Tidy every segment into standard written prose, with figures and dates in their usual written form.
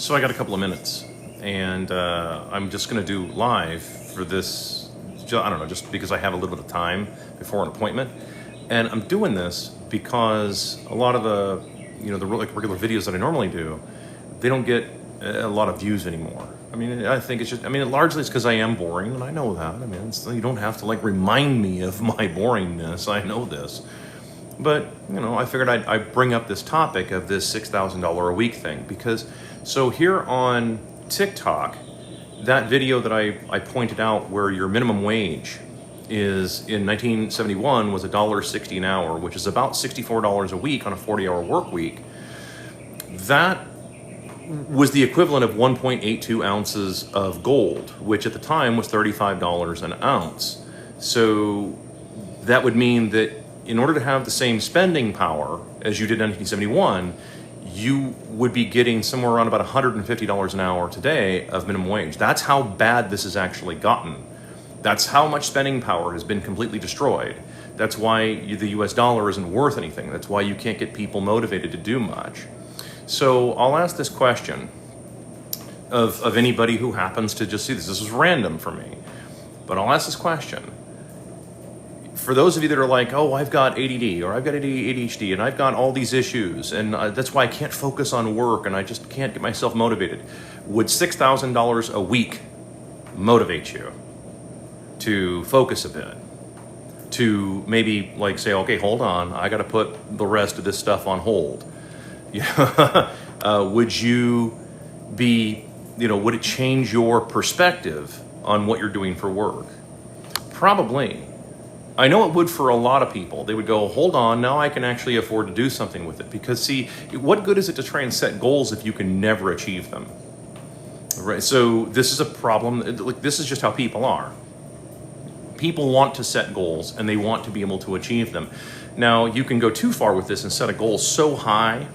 So I got a couple of minutes, and I'm just going to do live for this. I don't know, just because I have a little bit of time before an appointment, and I'm doing this because a lot of the, the regular videos that I normally do, they don't get a lot of views anymore. I mean, I think it's just, largely it's because I am boring, and I know that. You don't have to remind me of my boringness. I know this. But, I figured I'd bring up this topic of this $6,000 a week thing because, so here on TikTok, that video that I pointed out where your minimum wage is in 1971 was $1.60 an hour, which is about $64 a week on a 40-hour work week. That was the equivalent of 1.82 ounces of gold, which at the time was $35 an ounce. So that would mean that in order to have the same spending power as you did in 1971, you would be getting somewhere around about $150 an hour today of minimum wage. That's how bad this has actually gotten. That's how much spending power has been completely destroyed. That's why the US dollar isn't worth anything. That's why you can't get people motivated to do much. So I'll ask this question of anybody who happens to just see this. This is random for me, but I'll ask this question. For those of you that are like, oh, I've got ADD or I've got ADHD and I've got all these issues and that's why I can't focus on work and I just can't get myself motivated. Would $6,000 a week motivate you to focus a bit? To maybe say, okay, hold on, I got to put the rest of this stuff on hold. Would you be, would it change your perspective on what you're doing for work? Probably. I know it would for a lot of people. They would go, hold on, now I can actually afford to do something with it. Because see, what good is it to try and set goals if you can never achieve them? Right? So this is a problem. This is just how people are. People want to set goals and they want to be able to achieve them. Now, you can go too far with this and set a goal so high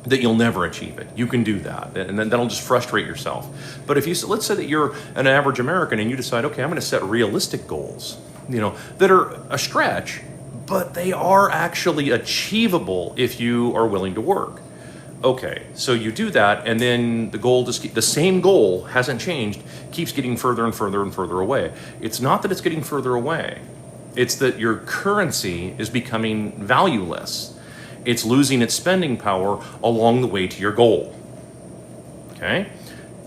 that you'll never achieve it. You can do that, and then that'll just frustrate yourself. But if let's say that you're an average American and you decide, okay, I'm going to set realistic goals, that are a stretch, but they are actually achievable if you are willing to work. Okay, so you do that, and then the same goal hasn't changed, keeps getting further and further and further away. It's not that it's getting further away. It's that your currency is becoming valueless. It's losing its spending power along the way to your goal. Okay?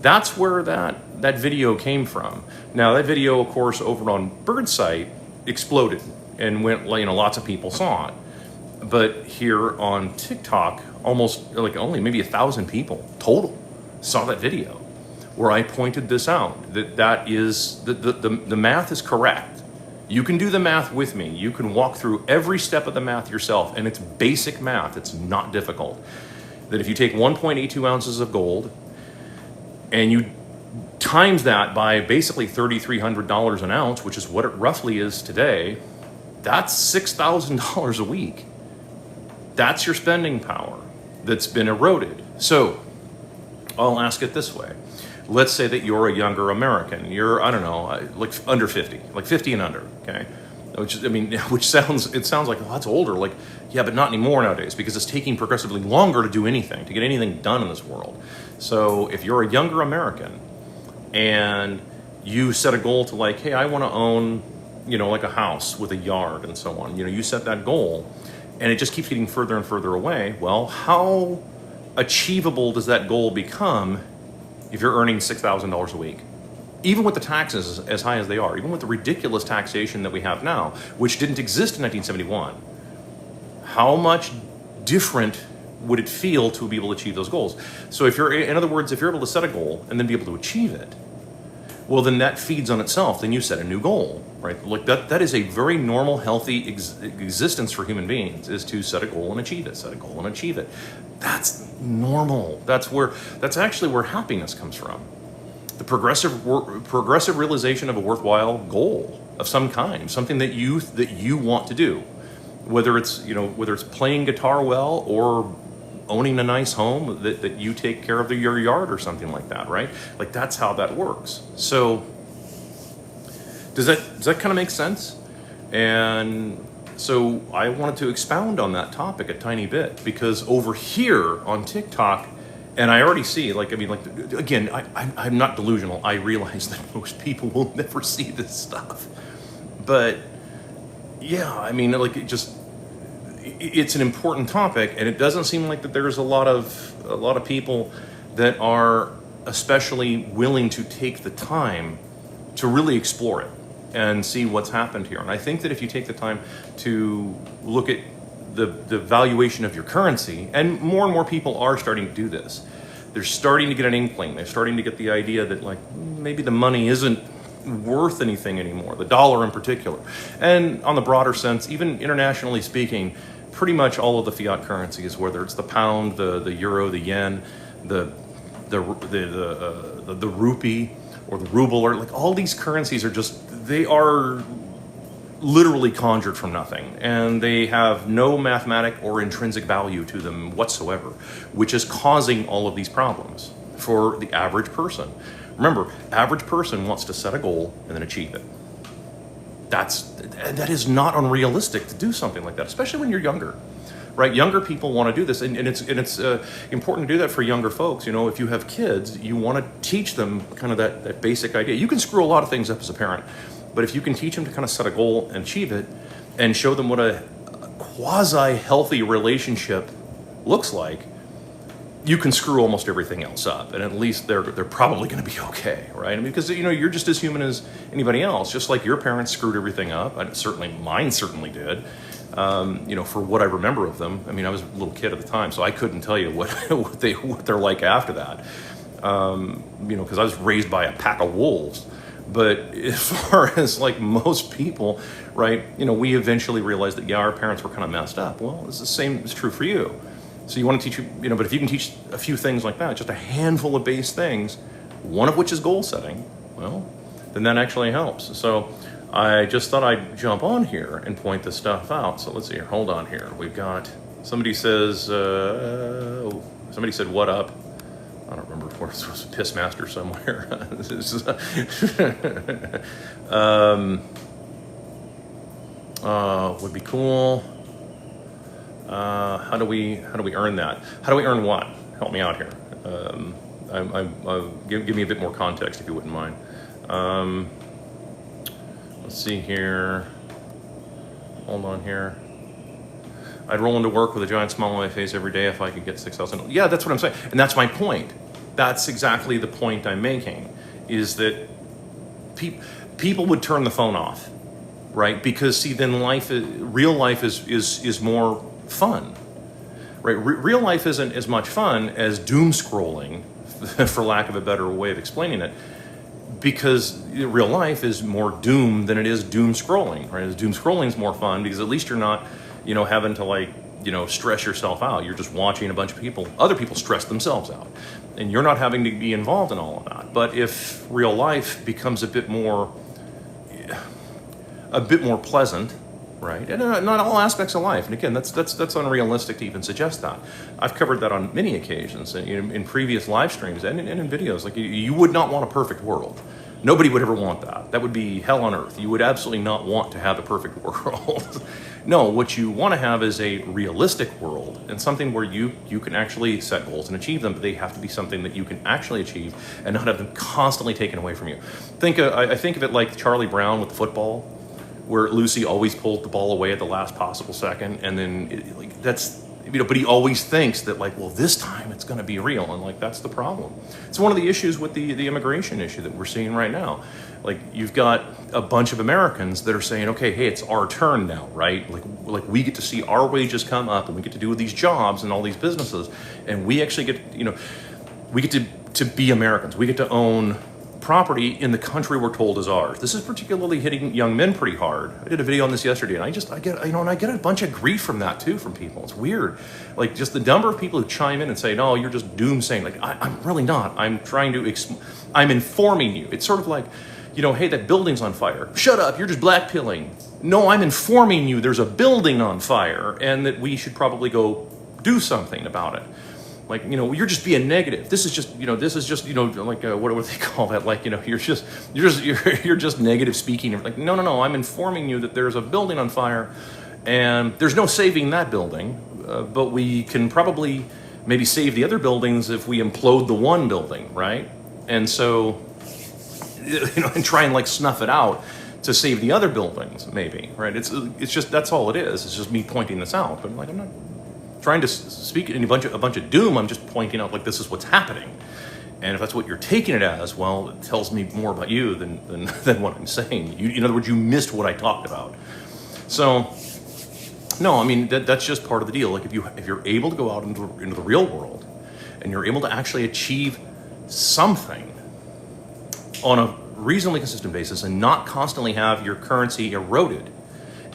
That's where that video came from. Now, that video, of course, over on Birdsite exploded and went, lots of people saw it. But here on TikTok, almost only maybe 1,000 people total saw that video where I pointed this out, that is, the math is correct. You can do the math with me. You can walk through every step of the math yourself, and it's basic math. It's not difficult. That if you take 1.82 ounces of gold and you times that by basically $3,300 an ounce, which is what it roughly is today, that's $6,000 a week. That's your spending power that's been eroded. So I'll ask it this way. Let's say that you're a younger American. You're, I don't know, under 50, 50 and under, okay? Which sounds like, well, that's older. Yeah, but not anymore nowadays because it's taking progressively longer to do anything, to get anything done in this world. So if you're a younger American and you set a goal to hey, I want to own, a house with a yard and so on. You set that goal and it just keeps getting further and further away. Well, how achievable does that goal become if you're earning $6,000 a week? Even with the taxes as high as they are, even with the ridiculous taxation that we have now, which didn't exist in 1971, how much different would it feel to be able to achieve those goals? So in other words, if you're able to set a goal and then be able to achieve it, well, then that feeds on itself. Then you set a new goal, right? That is a very normal, healthy existence for human beings, is to set a goal and achieve it, set a goal and achieve it. That's normal. That's actually where happiness comes from. The progressive realization of a worthwhile goal of some kind, something that you want to do, whether it's playing guitar well or owning a nice home that you take care of your yard or something like that, right? That's how that works. So does that kind of make sense? And so I wanted to expound on that topic a tiny bit because over here on TikTok, And I already see, like, I mean, like, again, I'm not delusional. I realize that most people will never see this stuff. But yeah, I mean, like, it's an important topic, and it doesn't seem like that there's a lot of people that are especially willing to take the time to really explore it and see what's happened here. And I think that if you take the time to look at the valuation of your currency, and more people are starting to do this. They're starting to get an inkling. They're starting to get the idea that, like, maybe the money isn't worth anything anymore, the dollar in particular. And on the broader sense, even internationally speaking, pretty much all of the fiat currencies, whether it's the pound, the euro, the yen, the rupee or the ruble, or like all these currencies they are literally conjured from nothing, and they have no mathematic or intrinsic value to them whatsoever, which is causing all of these problems for the average person. Remember, average person wants to set a goal and then achieve it. That is not unrealistic to do something like that, especially when you're younger, right? Younger people want to do this, and it's important to do that for younger folks. You know, if you have kids, you want to teach them kind of that basic idea. You can screw a lot of things up as a parent, but if you can teach them to kind of set a goal and achieve it, and show them what a quasi-healthy relationship looks like, you can screw almost everything else up, and at least they're probably going to be okay, right? I mean, because, you know, you're just as human as anybody else. Just like your parents screwed everything up, and mine certainly did. You know, for what I remember of them. I mean, I was a little kid at the time, so I couldn't tell you what they're like after that. You know, because I was raised by a pack of wolves. But as far as like most people, right? You know, we eventually realized that, yeah, our parents were kind of messed up. Well, it's the same is true for you. So you want to teach, you know, but if you can teach a few things like that, just a handful of base things, one of which is goal setting, well, then that actually helps. So I just thought I'd jump on here and point this stuff out. So let's see here. Hold on here. We've got, somebody says, somebody said, what up? I don't remember if it was a Pissmaster somewhere. Would be cool. How do we earn that? How do we earn what? Help me out here. Give me a bit more context if you wouldn't mind. Let's see here. Hold on here. I'd roll into work with a giant smile on my face every day if I could get 6,000. Yeah, that's what I'm saying. And that's my point. That's exactly the point I'm making, is that people would turn the phone off, right? Because, see, then real life is more fun, right? Real life isn't as much fun as doom scrolling, for lack of a better way of explaining it, because real life is more doom than it is doom scrolling, right? Doom scrolling is more fun because at least you're not, you know, having to, like, you know, stress yourself out. You're just watching a bunch of other people stress themselves out, and you're not having to be involved in all of that. But if real life becomes a bit more pleasant, right? And not all aspects of life. And again, that's unrealistic to even suggest that. I've covered that on many occasions in previous live streams and in videos. Like, you would not want a perfect world. Nobody would ever want that. That would be hell on earth. You would absolutely not want to have a perfect world. No, what you want to have is a realistic world, and something where you can actually set goals and achieve them, but they have to be something that you can actually achieve and not have them constantly taken away from you. I think of it like Charlie Brown with the football, where Lucy always pulled the ball away at the last possible second, and then that's, you know, but he always thinks that, like, well, this time it's going to be real, and like that's the problem. It's one of the issues with the immigration issue that we're seeing right now. Like, you've got a bunch of Americans that are saying, okay, hey, it's our turn now, right? Like we get to see our wages come up, and we get to do these jobs and all these businesses, and we actually get, you know, we get to be Americans. We get to own property in the country we're told is ours. This is particularly hitting young men pretty hard. I did a video on this yesterday, and I get a bunch of grief from that too, from people. It's weird. Like, just the number of people who chime in and say, no, you're just doomsaying. Like, I'm really not. I'm trying to, I'm informing you. It's sort of like, you know, hey, that building's on fire. Shut up, you're just blackpilling. No, I'm informing you there's a building on fire and that we should probably go do something about it. Like, you know, you're just being negative. This is just, you know, like, what do they call that? Like, you know, you're just negative speaking. Like, no, I'm informing you that there's a building on fire, and there's no saving that building, but we can probably maybe save the other buildings if we implode the one building, right? And so, and try and like snuff it out to save the other buildings, maybe, right? It's just, that's all it is. It's just me pointing this out. But like, I'm not trying to speak in a bunch of doom. I'm just pointing out like this is what's happening. And if that's what you're taking it as, well, it tells me more about you than what I'm saying. In other words, you missed what I talked about. So, no, I mean, that's just part of the deal. Like if you're able to go out into the real world and you're able to actually achieve something on a reasonably consistent basis and not constantly have your currency eroded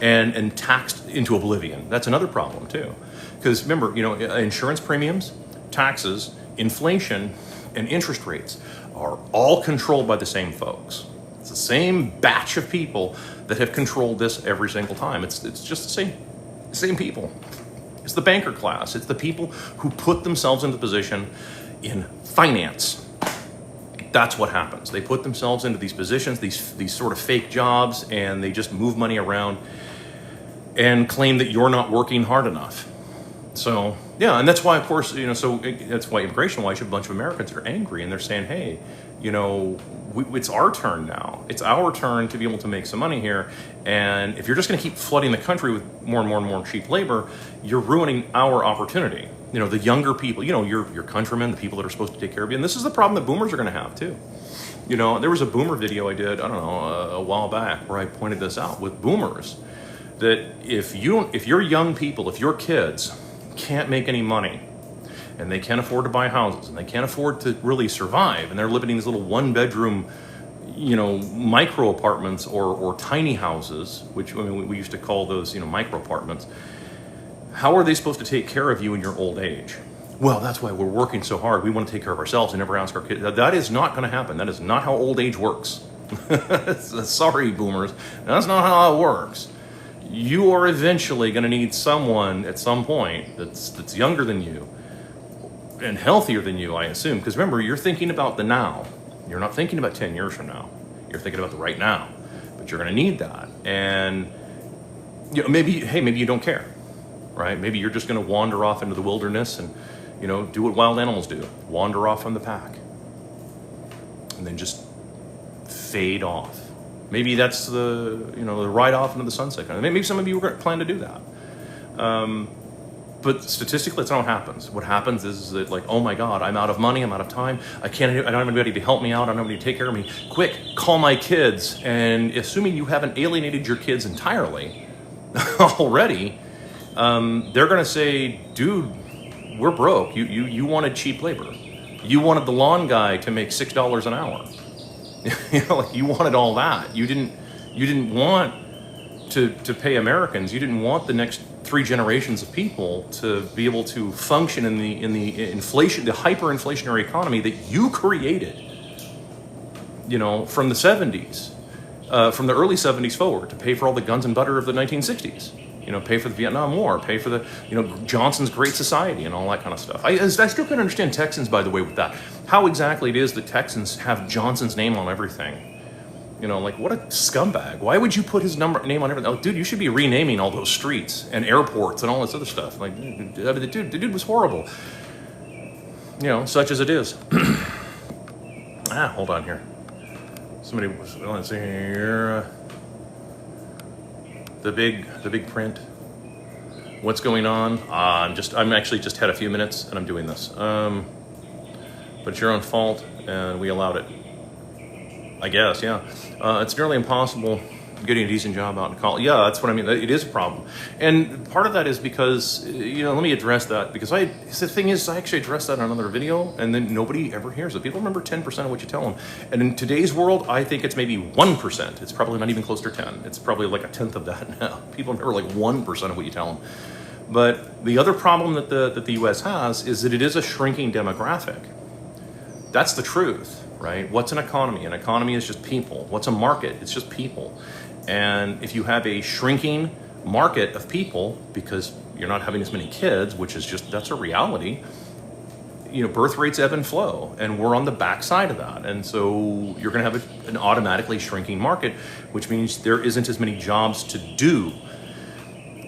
and taxed into oblivion, that's another problem too. Because remember, insurance premiums, taxes, inflation, and interest rates are all controlled by the same folks. It's the same batch of people that have controlled this every single time. It's just the same people. It's the banker class. It's the people who put themselves into position in finance. That's what happens. They put themselves into these positions, these sort of fake jobs, and they just move money around and claim that you're not working hard enough. So, yeah, and that's why, of course, so that's why immigration-wise, you have a bunch of Americans that are angry, and they're saying, hey, it's our turn now. It's our turn to be able to make some money here, and if you're just going to keep flooding the country with more and more and more cheap labor, you're ruining our opportunity. The younger people, your countrymen, the people that are supposed to take care of you, and this is the problem that boomers are going to have, too. There was a boomer video I did, I don't know, a while back, where I pointed this out with boomers, that if your young people, if your kids can't make any money and they can't afford to buy houses and they can't afford to really survive and they're living in these little one-bedroom micro apartments or tiny houses, which we used to call those micro apartments, how are they supposed to take care of you in your old age? Well, that's why we're working so hard. We want to take care of ourselves and never ask our kids. That is not going to happen. That is not how old age works. Sorry, boomers, that's not how it works. You are eventually going to need someone at some point that's younger than you and healthier than you, I assume. Because remember, you're thinking about the now. You're not thinking about 10 years from now. You're thinking about the right now. But you're going to need that. And maybe you don't care, right? Maybe you're just going to wander off into the wilderness and do what wild animals do. Wander off from the pack. And then just fade off. Maybe that's the ride off into the sunset kind of. Maybe some of you plan to do that. But statistically, that's not what happens. What happens is that, like, oh my God, I'm out of money, I'm out of time, I don't have anybody to help me out, I don't have anybody to take care of me. Quick, call my kids. And assuming you haven't alienated your kids entirely already, they're going to say, dude, we're broke. You wanted cheap labor. You wanted the lawn guy to make $6 an hour. You wanted all that. You didn't want to pay Americans. You didn't want the next 3 generations of people to be able to function in the inflation, the hyperinflationary economy that you created. From the 70s, from the early 70s forward, to pay for all the guns and butter of the 1960s. Pay for the Vietnam War, pay for the, Johnson's Great Society and all that kind of stuff. I still couldn't understand Texans, by the way, with that. How exactly it is that Texans have Johnson's name on everything. What a scumbag. Why would you put his name on everything? Oh, dude, you should be renaming all those streets and airports and all this other stuff. The dude was horrible. Such as it is. Hold on here. Somebody was, let's see here. The big print. What's going on? I'm actually just had a few minutes and I'm doing this. But it's your own fault and we allowed it. I guess, yeah. It's nearly impossible getting a decent job out in college. Yeah, that's what I mean. It is a problem. And part of that is because, let me address that. Because the thing is, I actually addressed that in another video, and then nobody ever hears it. People remember 10% of what you tell them. And in today's world, I think it's maybe 1%. It's probably not even close to 10. It's probably like a tenth of that now. People remember like 1% of what you tell them. But the other problem that the U.S. has is that it is a shrinking demographic. That's the truth, right? What's an economy? An economy is just people. What's a market? It's just people. And if you have a shrinking market of people because you're not having as many kids, which is that's a reality, birth rates ebb and flow, and we're on the backside of that. And so you're going to have an automatically shrinking market, which means there isn't as many jobs to do.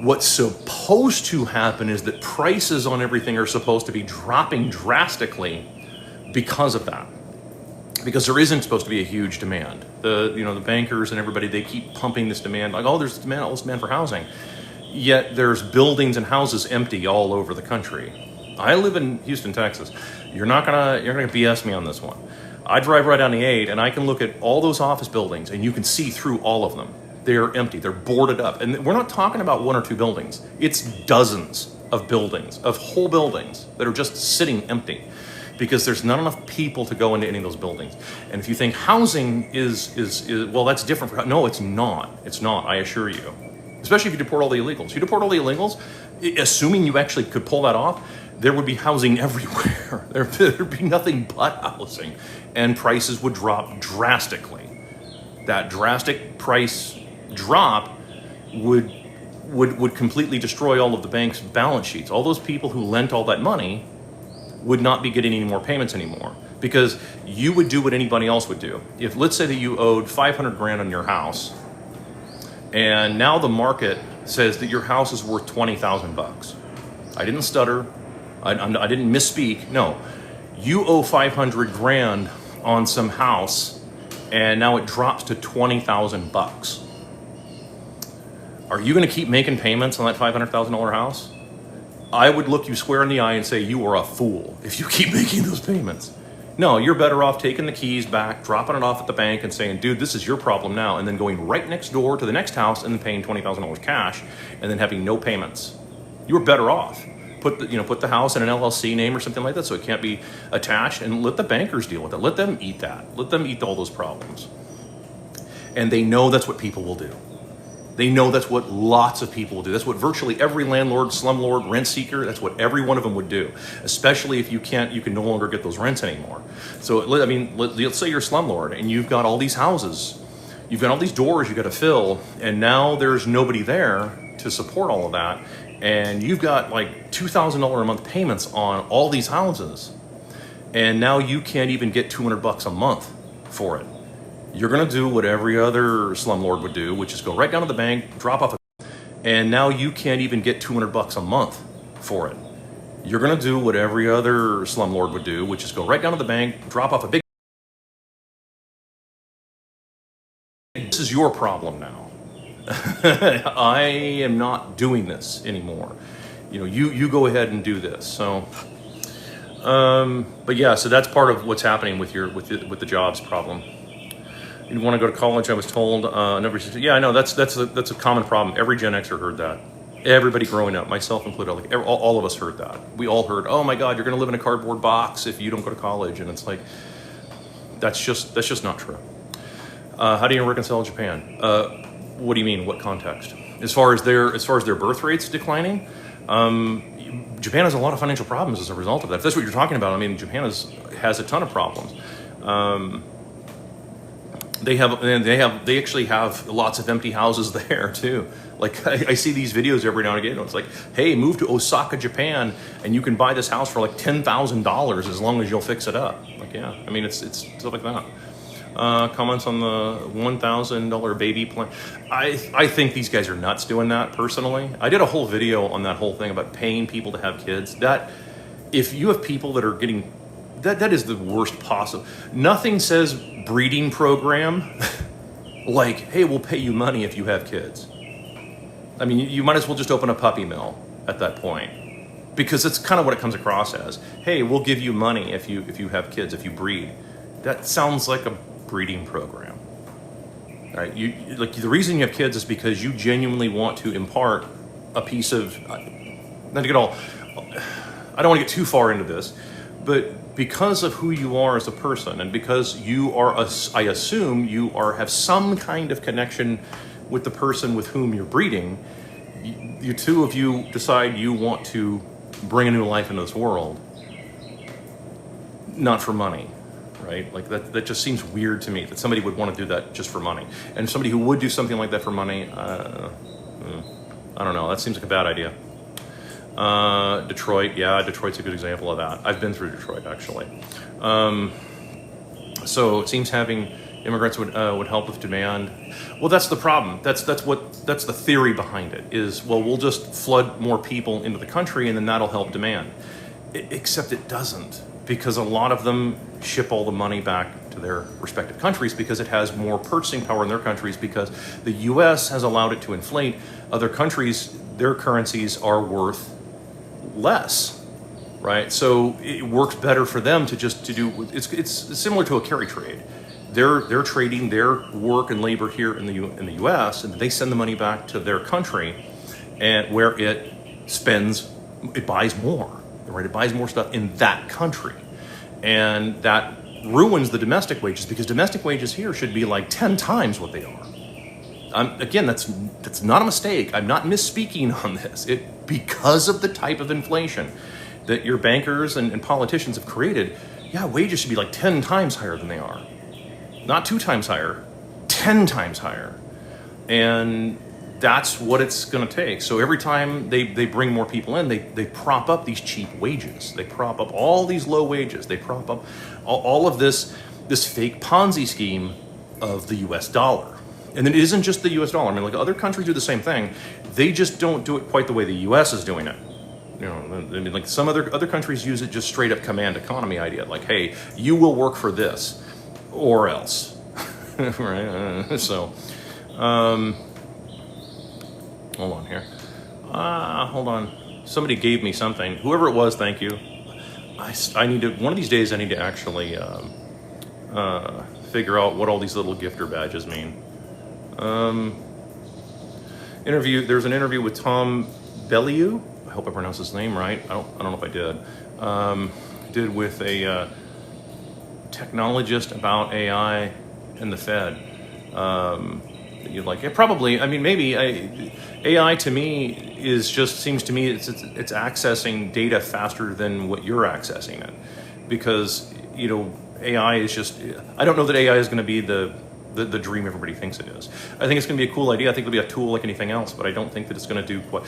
What's supposed to happen is that prices on everything are supposed to be dropping drastically because of that. Because there isn't supposed to be a huge demand. The bankers and everybody, they keep pumping this demand, like, oh, there's demand, all this demand for housing. Yet there's buildings and houses empty all over the country. I live in Houston, Texas. You're not gonna BS me on this one. I drive right down the 8 and I can look at all those office buildings and you can see through all of them. They're empty, they're boarded up. And we're not talking about 1 or 2 buildings. It's dozens of buildings, of whole buildings that are just sitting empty because there's not enough people to go into any of those buildings. And if you think housing is well, that's different for, no, it's not. It's not, I assure you. Especially if you deport all the illegals. You deport all the illegals, assuming you actually could pull that off, there would be housing everywhere. There'd be nothing but housing, and prices would drop drastically. That drastic price drop would completely destroy all of the bank's balance sheets. All those people who lent all that money would not be getting any more payments anymore, because you would do what anybody else would do. If, let's say that you owed 500 grand on your house, and now the market says that your house is worth 20,000 bucks. I didn't stutter. I didn't misspeak. No, you owe 500 grand on some house, and now it drops to 20,000 bucks. Are you going to keep making payments on that $500,000 house? I would look you square in the eye and say you are a fool if you keep making those payments. No, you're better off taking the keys back, dropping it off at the bank and saying, dude, this is your problem now, and then going right next door to the next house and then paying $20,000 cash and then having no payments. You're better off. Put the house in an LLC name or something like that so it can't be attached, and let the bankers deal with it. Let them eat that. Let them eat all those problems. And they know that's what people will do. They know that's what lots of people will do. That's what virtually every landlord, slumlord, rent seeker, that's what every one of them would do. Especially if you can no longer get those rents anymore. So, I mean, let's say you're a slumlord and you've got all these houses, you've got all these doors you got to fill, and now there's nobody there to support all of that. And you've got like $2,000 a month payments on all these houses. And now you can't even get 200 bucks a month for it. You're going to do what every other slumlord would do, which is go right down to the bank, drop off and now you can't even get 200 bucks a month for it. You're going to do what every other slumlord would do, which is go right down to the bank, drop off a big. This is your problem now. I am not doing this anymore. You go ahead and do this. So, but yeah, so that's part of what's happening with the jobs problem. You want to go to college, I was told. Yeah, I know that's a common problem. Every Gen Xer heard that. Everybody growing up, myself included, like all of us heard that. We all heard, oh my God, you're going to live in a cardboard box if you don't go to college, and it's like, that's just not true. How do you reconcile Japan? What do you mean? What context? As far as their birth rates declining, Japan has a lot of financial problems as a result of that. If that's what you're talking about, I mean, Japan has a ton of problems. They actually have lots of empty houses there too. Like I see these videos every now and again. It's like, hey, move to Osaka, Japan, and you can buy this house for like $10,000 as long as you'll fix it up. Like, yeah, I mean, it's stuff like that. Comments on the $1,000 baby plan. I think these guys are nuts doing that personally. I did a whole video on that whole thing about paying people to have kids. That if you have people that are getting, that is the worst possible. Nothing says breeding program like, hey, we'll pay you money if you have kids. I mean, you might as well just open a puppy mill at that point, because it's kind of what it comes across as. Hey, we'll give you money if you have kids, if you breed. That sounds like a breeding program, right? The reason you have kids is because you genuinely want to impart a piece of, not to get all, I don't want to get too far into this, but because of who you are as a person, and because you are, I assume you have some kind of connection with the person with whom you're breeding, you two of you decide you want to bring a new life into this world, not for money. Right? Like that just seems weird to me that somebody would want to do that just for money. And somebody who would do something like that for money, I don't know, that seems like a bad idea. Detroit, yeah, Detroit's a good example of that. I've been through Detroit, actually. So it seems having Immigrants would help with demand. Well, that's the problem. That's the theory behind it. Is, well, we'll just flood more people into the country, and then that'll help demand. Except it doesn't, because a lot of them ship all the money back to their respective countries because it has more purchasing power in their countries, because the U.S. has allowed it to inflate. Other countries, their currencies are worth less, right? So it works better for them to do. It's similar to a carry trade. They're trading their work and labor here in the U.S. and they send the money back to their country, and where it buys more, right? It buys more stuff in that country, and that ruins the domestic wages, because domestic wages here should be like 10 times what they are. Again, that's not a mistake. I'm not misspeaking on this. Because of the type of inflation that your bankers and politicians have created, wages should be like 10 times higher than they are. Not 2 times higher, 10 times higher. And that's what it's going to take. So every time they bring more people in, they prop up these cheap wages. They prop up all these low wages. They prop up all of this fake Ponzi scheme of the US dollar. And it isn't just the US dollar. I mean, like, other countries do the same thing. They just don't do it quite the way the US is doing it. You know, I mean, like, some other countries use it just straight up command economy idea. Like, hey, you will work for this or else. Right? So, hold on here. Hold on. Somebody gave me something. Whoever it was, thank you. I need to, one of these days, I need to actually figure out what all these little gifter badges mean. There's an interview with Tom Bellew. I hope I pronounced his name right. I don't know if I did. Did with a technologist about AI and the Fed. You'd like it? Probably. I mean, maybe. AI to me seems to me it's accessing data faster than what you're accessing it, because AI is just. I don't know that AI is going to be the dream everybody thinks it is. I think it's going to be a cool idea. I think it'll be a tool like anything else, but I don't think that it's going to do quite.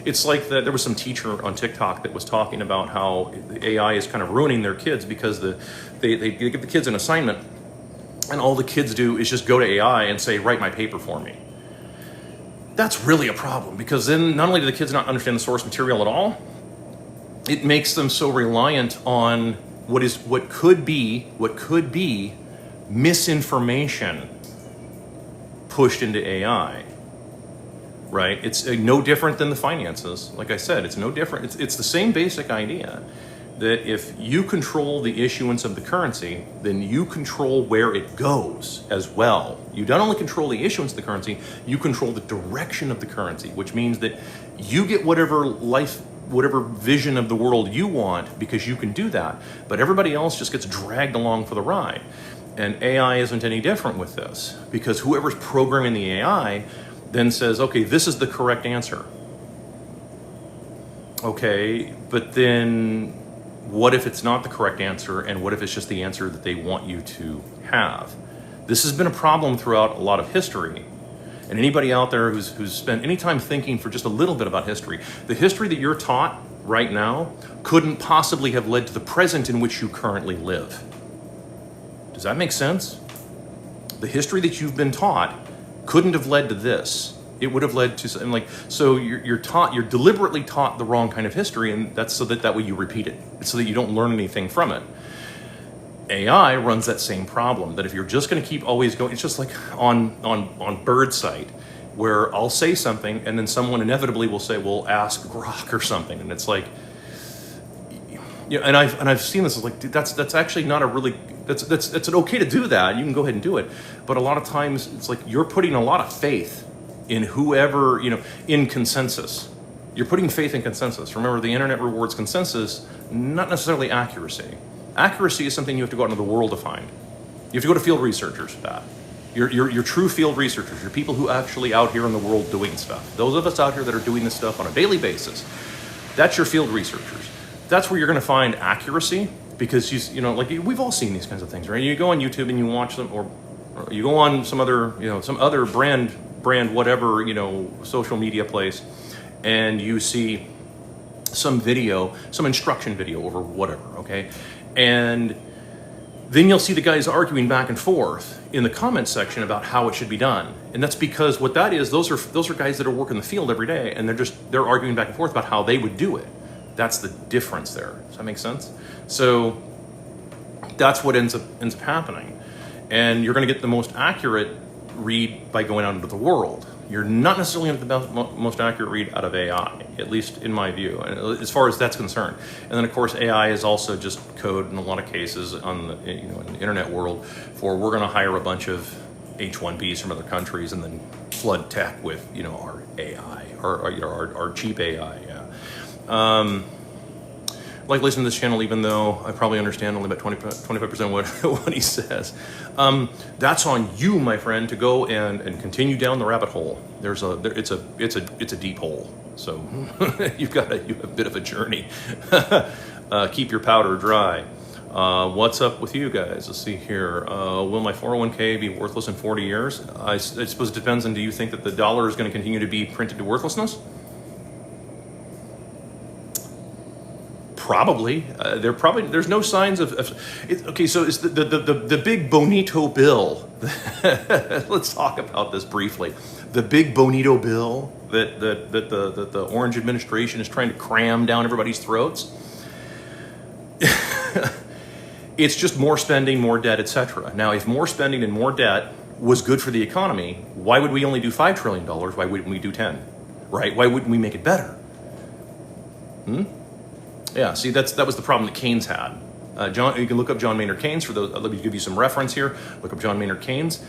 It's like there was some teacher on TikTok that was talking about how the AI is kind of ruining their kids, because they give the kids an assignment, and all the kids do is just go to AI and say, write my paper for me. That's really a problem, because then not only do the kids not understand the source material at all, it makes them so reliant on what could be misinformation pushed into AI, right? It's no different than the finances. Like I said, it's no different. It's the same basic idea that if you control the issuance of the currency, then you control where it goes as well. You don't only control the issuance of the currency, you control the direction of the currency, which means that you get whatever vision of the world you want, because you can do that, but everybody else just gets dragged along for the ride. And AI isn't any different with this, because whoever's programming the AI then says, okay, this is the correct answer. Okay, but then what if it's not the correct answer, and what if it's just the answer that they want you to have? This has been a problem throughout a lot of history. And anybody out there who's spent any time thinking for just a little bit about history, the history that you're taught right now couldn't possibly have led to the present in which you currently live. Does that make sense? The history that you've been taught couldn't have led to this. It would have led to something like, so you're deliberately taught the wrong kind of history, and that's so that way you repeat it. It's so that you don't learn anything from it. AI runs that same problem, that if you're just going to keep always going, it's just like on bird site, where I'll say something and then someone inevitably will say, well, ask Grok or something, and it's like, and I've seen this, like, that's actually not a really, it's okay to do that. You can go ahead and do it, but a lot of times it's like you're putting a lot of faith in whoever, in consensus. You're putting faith in consensus. Remember, the internet rewards consensus, not necessarily accuracy. Accuracy is something you have to go out into the world to find. You have to go to field researchers for that. Your true field researchers, you're people who actually out here in the world doing stuff. Those of us out here that are doing this stuff on a daily basis, that's your field researchers. That's where you're going to find accuracy, because like we've all seen these kinds of things, right? You go on YouTube and you watch them, or you go on some other brand whatever, social media place, and you see some instruction video over whatever, okay? And then you'll see the guys arguing back and forth in the comment section about how it should be done. And that's because what that is, those are guys that are working the field every day, and they're arguing back and forth about how they would do it. That's the difference there. Does that make sense? So that's what ends up happening. And you're going to get the most accurate read by going out into the world. You're not necessarily going to get the most accurate read out of AI, at least in my view, and as far as that's concerned. And then, of course, AI is also just code in a lot of cases on the, in the internet world for we're going to hire a bunch of H-1Bs from other countries and then flood tech with, our AI, our cheap AI. Yeah. Like listening to this channel, even though I probably understand only about 25% what he says. That's on you, my friend, to go and continue down the rabbit hole. It's a deep hole. So you have a bit of a journey. Keep your powder dry. What's up with you guys? Let's see here. Will my 401k be worthless in 40 years? I suppose it depends on, do you think that the dollar is going to continue to be printed to worthlessness? Probably. There's no signs of okay, so it's the big bonito bill. Let's talk about this briefly. The big bonito bill that the Orange administration is trying to cram down everybody's throats. It's just more spending, more debt, etc. Now, if more spending and more debt was good for the economy, why would we only do $5 trillion? Why wouldn't we do 10? Right? Why wouldn't we make it better? Yeah, see, that was the problem that Keynes had. John, you can look up John Maynard Keynes for those. Let me give you some reference here. Look up John Maynard Keynes.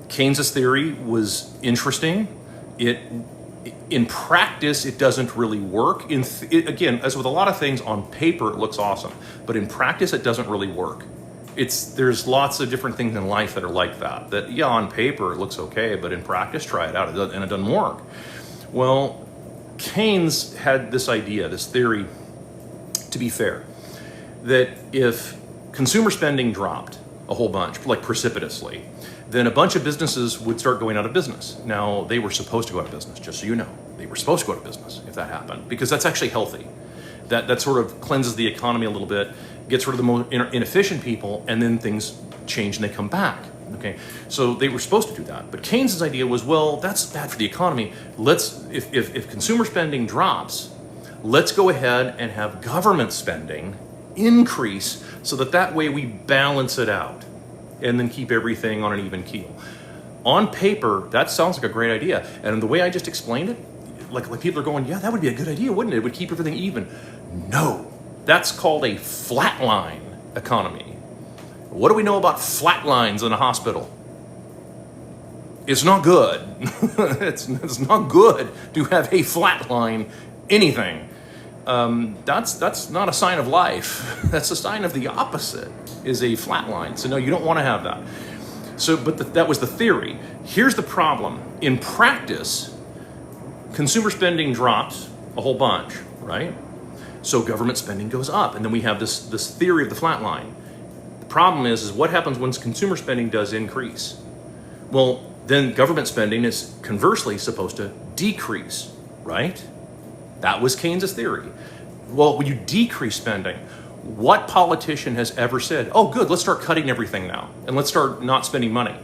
Keynes's theory was interesting. In practice, it doesn't really work. Again, as with a lot of things, on paper it looks awesome, but in practice it doesn't really work. There's lots of different things in life that are like that. That yeah, on paper it looks okay, but in practice, try it out, and it doesn't work. Well, Keynes had this idea, this theory, to be fair, that if consumer spending dropped a whole bunch, like precipitously, then a bunch of businesses would start going out of business. Now, they were supposed to go out of business, just so you know. They were supposed to go out of business if that happened, because that's actually healthy. That sort of cleanses the economy a little bit, gets rid of the more inefficient people, and then things change and they come back. Okay, so they were supposed to do that. But Keynes's idea was, well, that's bad for the economy. If consumer spending drops, let's go ahead and have government spending increase so that way we balance it out and then keep everything on an even keel. On paper, that sounds like a great idea. And the way I just explained it, like people are going, yeah, that would be a good idea, wouldn't it? It would keep everything even. No, that's called a flatline economy. What do we know about flat lines in a hospital? It's not good. it's not good to have a flat line anything. That's not a sign of life. That's a sign of the opposite, is a flat line. So no, you don't want to have that. So, but that was the theory. Here's the problem. In practice, consumer spending drops a whole bunch, right? So government spending goes up, and then we have this theory of the flat line. The problem is what happens when consumer spending does increase? Well, then government spending is conversely supposed to decrease, right? That was Keynes's theory. Well, when you decrease spending, what politician has ever said, oh, good, let's start cutting everything now, and let's start not spending money?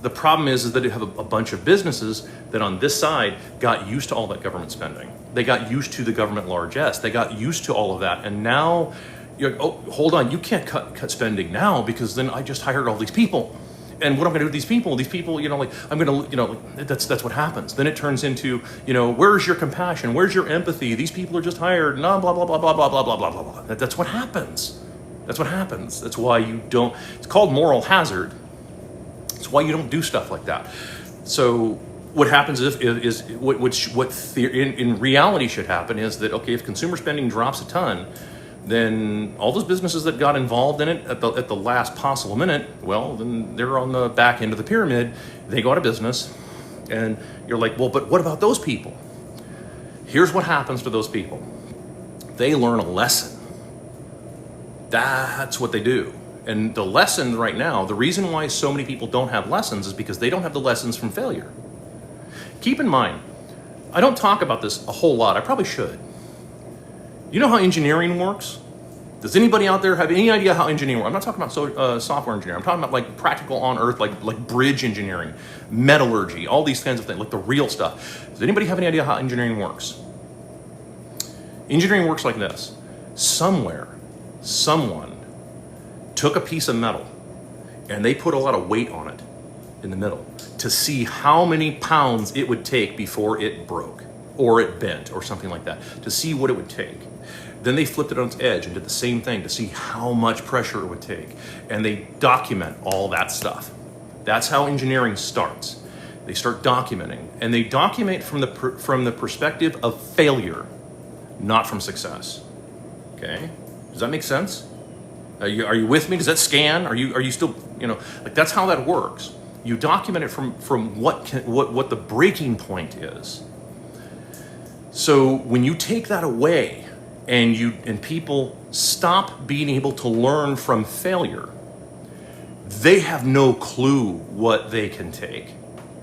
The problem is that you have a bunch of businesses that on this side got used to all that government spending. They got used to the government largesse. They got used to all of that, and now you're like, oh, hold on, you can't cut spending now because then I just hired all these people. And what I'm going to do with these people, I'm going to, that's what happens. Then it turns into, where's your compassion? Where's your empathy? These people are just hired, blah, blah, blah, blah, blah, blah, blah, blah, blah, blah. That's what happens. That's what happens. That's why you don't, it's called moral hazard. It's why you don't do stuff like that. So what happens is in reality should happen is that, okay, if consumer spending drops a ton, then all those businesses that got involved in it at the last possible minute, well, then they're on the back end of the pyramid. They go out of business, and you're like, well, but what about those people? Here's what happens to those people. They learn a lesson. That's what they do. And the lesson right now, the reason why so many people don't have lessons is because they don't have the lessons from failure. Keep in mind, I don't talk about this a whole lot. I probably should. You know how engineering works? Does anybody out there have any idea how engineering works? I'm not talking about software engineering. I'm talking about like practical on earth, like bridge engineering, metallurgy, all these kinds of things, like the real stuff. Does anybody have any idea how engineering works? Engineering works like this. Somewhere, someone took a piece of metal and they put a lot of weight on it in the middle to see how many pounds it would take before it broke or it bent or something like that, to see what it would take. Then they flipped it on its edge and did the same thing to see how much pressure it would take. And they document all that stuff. That's how engineering starts. They start documenting, and they document from the perspective of failure, not from success. Okay? Does that make sense? Are you with me? Does that scan? Are you still, like that's how that works. You document it from what the breaking point is. So when you take that away, and people stop being able to learn from failure, they have no clue what they can take.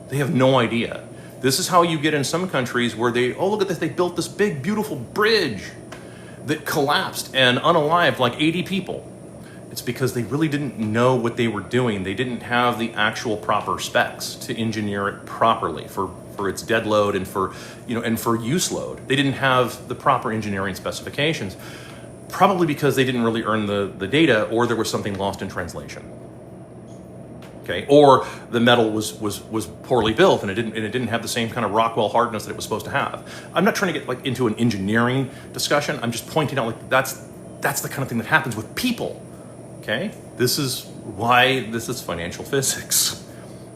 They have no idea. This is how you get in some countries where look at this, they built this big, beautiful bridge that collapsed and unalived like 80 people. It's because they really didn't know what they were doing. They didn't have the actual proper specs to engineer it properly for its dead load and for use load. They didn't have the proper engineering specifications, probably because they didn't really earn the data, or there was something lost in translation. Okay, or the metal was poorly built and it didn't have the same kind of Rockwell hardness that it was supposed to have. I'm not trying to get into an engineering discussion. I'm just pointing out that's the kind of thing that happens with people. Okay, this is why this is financial physics.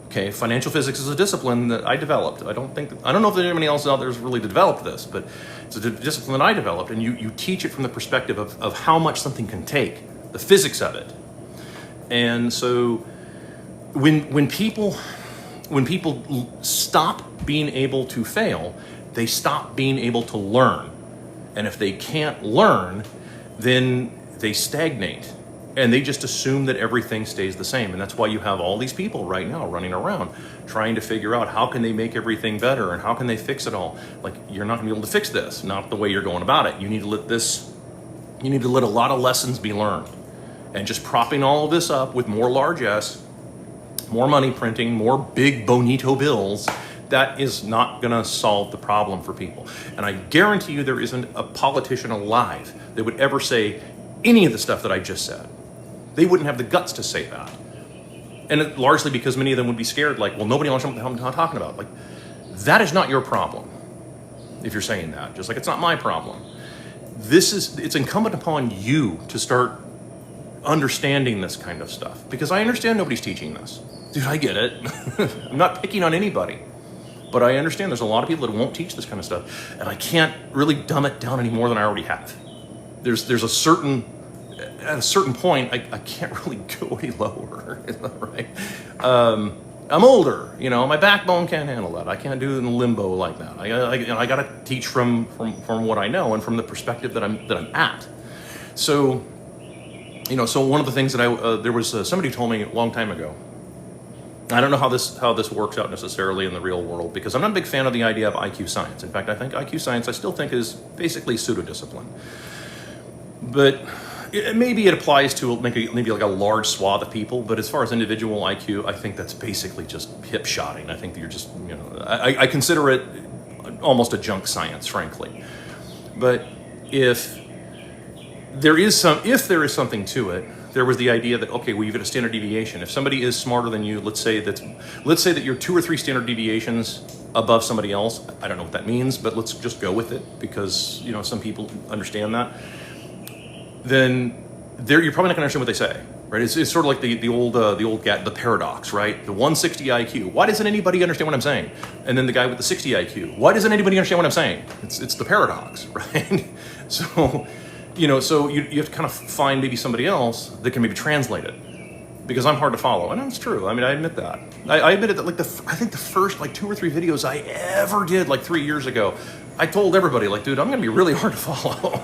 Okay, financial physics is a discipline that I developed. I don't know if there's anybody else out there who's really developed this, but it's a discipline that I developed, and you teach it from the perspective of how much something can take, the physics of it. And so when people stop being able to fail, they stop being able to learn. And if they can't learn, then they stagnate. And they just assume that everything stays the same. And that's why you have all these people right now running around trying to figure out how can they make everything better and how can they fix it all. Like, you're not gonna be able to fix this, not the way you're going about it. You need to let a lot of lessons be learned. And just propping all of this up with more large S, more money printing, more big bonito bills, that is not gonna solve the problem for people. And I guarantee you there isn't a politician alive that would ever say any of the stuff that I just said. They wouldn't have the guts to say that. And largely because many of them would be scared, like, well, nobody understands what the hell I'm talking about. Like, that is not your problem if you're saying that, just like it's not my problem. It's incumbent upon you to start understanding this kind of stuff, because I understand nobody's teaching this. Dude, I get it. I'm not picking on anybody, but I understand there's a lot of people that won't teach this kind of stuff, and I can't really dumb it down any more than I already have. At a certain point, I can't really go any lower, right? I'm older, my backbone can't handle that. I can't do it in limbo like that. I got to teach from what I know and from the perspective that I'm at. So, so one of the things that there was somebody who told me a long time ago. I don't know how this works out necessarily in the real world, because I'm not a big fan of the idea of IQ science. In fact, I think IQ science I still think is basically pseudo-discipline. But maybe it applies to maybe like a large swath of people, but as far as individual IQ, I think that's basically just hip-shotting. I think that you're just, I consider it almost a junk science, frankly. But if there is something to it, there was the idea that, okay, well, you've got a standard deviation. If somebody is smarter than you, let's say that you're 2 or 3 standard deviations above somebody else. I don't know what that means, but let's just go with it, because some people understand that. Then you're probably not going to understand what they say, right? It's sort of like the paradox, right? The 160 IQ. Why doesn't anybody understand what I'm saying? And then the guy with the 60 IQ. Why doesn't anybody understand what I'm saying? It's the paradox, right? So, you have to kind of find maybe somebody else that can maybe translate it, because I'm hard to follow, and that's true. I mean, I admit that. I admitted that. I think the first 2 or 3 videos I ever did 3 years ago, I told everybody, dude, I'm going to be really hard to follow.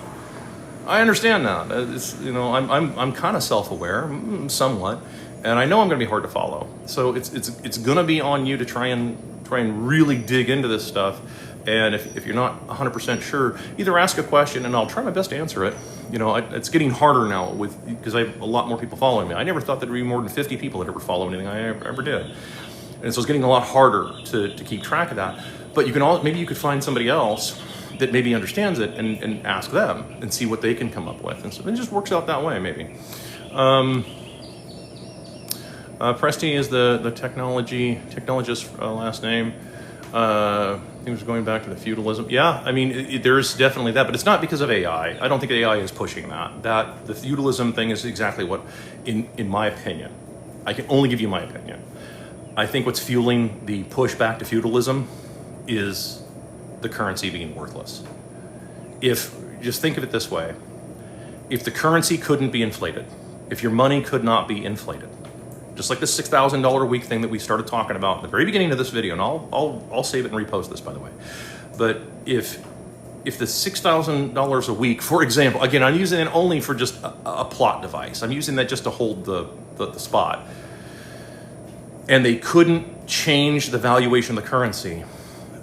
I understand that. I'm kind of self-aware, somewhat, and I know I'm going to be hard to follow. So it's going to be on you to try and really dig into this stuff, And if you're not 100% sure, either ask a question and I'll try my best to answer it. You know, it's getting harder now because I have a lot more people following me. I never thought there'd be more than 50 people that ever follow anything I ever did. And so it's getting a lot harder to keep track of that. But maybe you could find somebody else that maybe understands it and ask them and see what they can come up with. And so it just works out that way, maybe. Presti is the technologist last name. He was going back to the feudalism. Yeah, I mean, there's definitely that, but it's not because of AI. I don't think AI is pushing that. The feudalism thing is exactly what, in my opinion, I can only give you my opinion. I think what's fueling the push back to feudalism is the currency being worthless. Just think of it this way. If the currency couldn't be inflated, if your money could not be inflated, just like the $6,000 a week thing that we started talking about at the very beginning of this video, and I'll save it and repost this, by the way. But if the $6,000 a week, for example, again, I'm using it only for just a plot device. I'm using that just to hold the spot. And they couldn't change the valuation of the currency,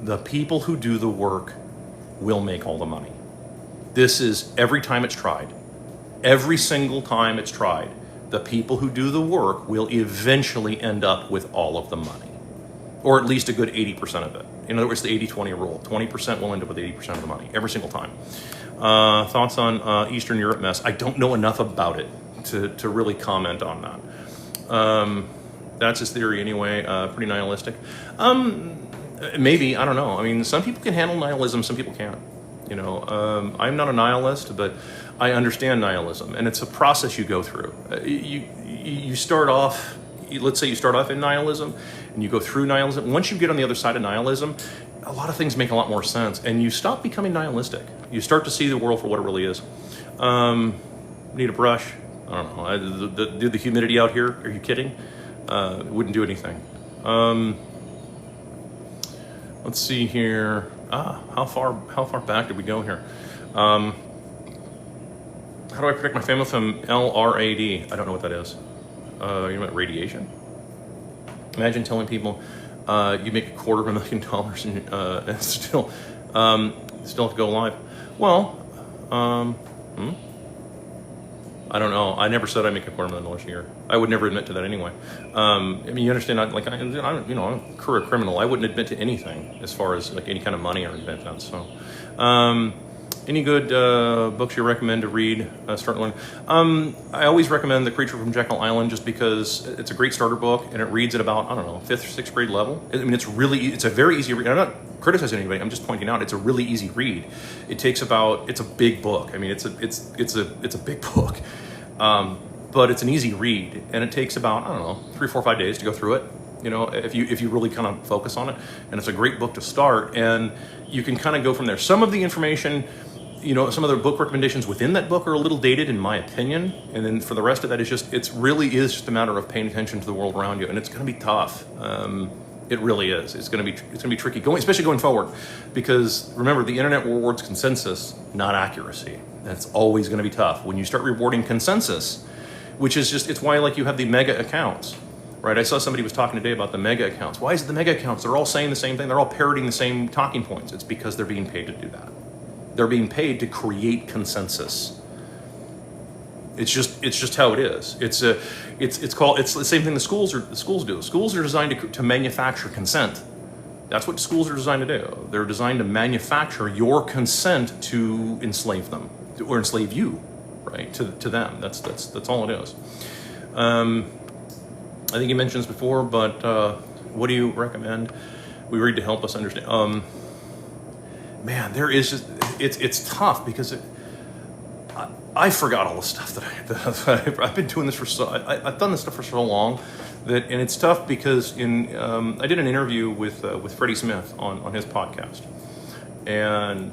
the people who do the work will make all the money. This is every time it's tried. Every single time it's tried. The people who do the work will eventually end up with all of the money, or at least a good 80% of it. In other words, the 80-20 rule. 20% will end up with 80% of the money every single time. Thoughts on Eastern Europe mess? I don't know enough about it to really comment on that. That's his theory anyway, pretty nihilistic. Maybe, I don't know. I mean, some people can handle nihilism, some people can't. You know, I'm not a nihilist, but I understand nihilism, and it's a process you go through. You start off, let's say you start off in nihilism, and you go through nihilism. Once you get on the other side of nihilism, a lot of things make a lot more sense, and you stop becoming nihilistic. You start to see the world for what it really is. Need a brush? I don't know. The humidity out here, are you kidding? It wouldn't do anything. Let's see here. How far back did we go here? How do I protect my family from LRAD? I don't know what that is. You know what, radiation? Imagine telling people you make $250,000 and still have to go live. Well, I don't know. I never said I make $250,000 a year. I would never admit to that anyway. I mean, you understand? I'm a career criminal. I wouldn't admit to anything as far as like any kind of money or admit that. So, any good books you recommend to read? Start learning. I always recommend The Creature from Jekyll Island just because it's a great starter book and it reads at about 5th or 6th grade level. I mean, it's a very easy read. I'm not criticizing anybody. I'm just pointing out it's a really easy read. It's a big book. I mean, it's a big book. But it's an easy read, and it takes about 3, 4, 5 days to go through it. You know, if you really kind of focus on it, and it's a great book to start, and you can kind of go from there. Some of the information, some of the book recommendations within that book are a little dated, in my opinion, and then for the rest of that, it really is just a matter of paying attention to the world around you, and it's going to be tough. It really is. It's going to be tricky, especially going forward, because remember, the internet rewards consensus, not accuracy. That's always going to be tough. When you start rewarding consensus, which is it's why you have the mega accounts, right? I saw somebody was talking today about the mega accounts. Why is it the mega accounts? They're all saying the same thing. They're all parroting the same talking points. It's because they're being paid to do that. They're being paid to create consensus. It's just how it is. It's the same thing the schools do. Schools are designed to manufacture consent. That's what schools are designed to do. They're designed to manufacture your consent to enslave them or enslave you, right? To them. That's all it is. I think you mentioned this before, but what do you recommend we read to help us understand? Man, there is it's tough because I forgot all the stuff that I've been doing this I've done this stuff for so long and it's tough because I did an interview with Freddie Smith on his podcast, and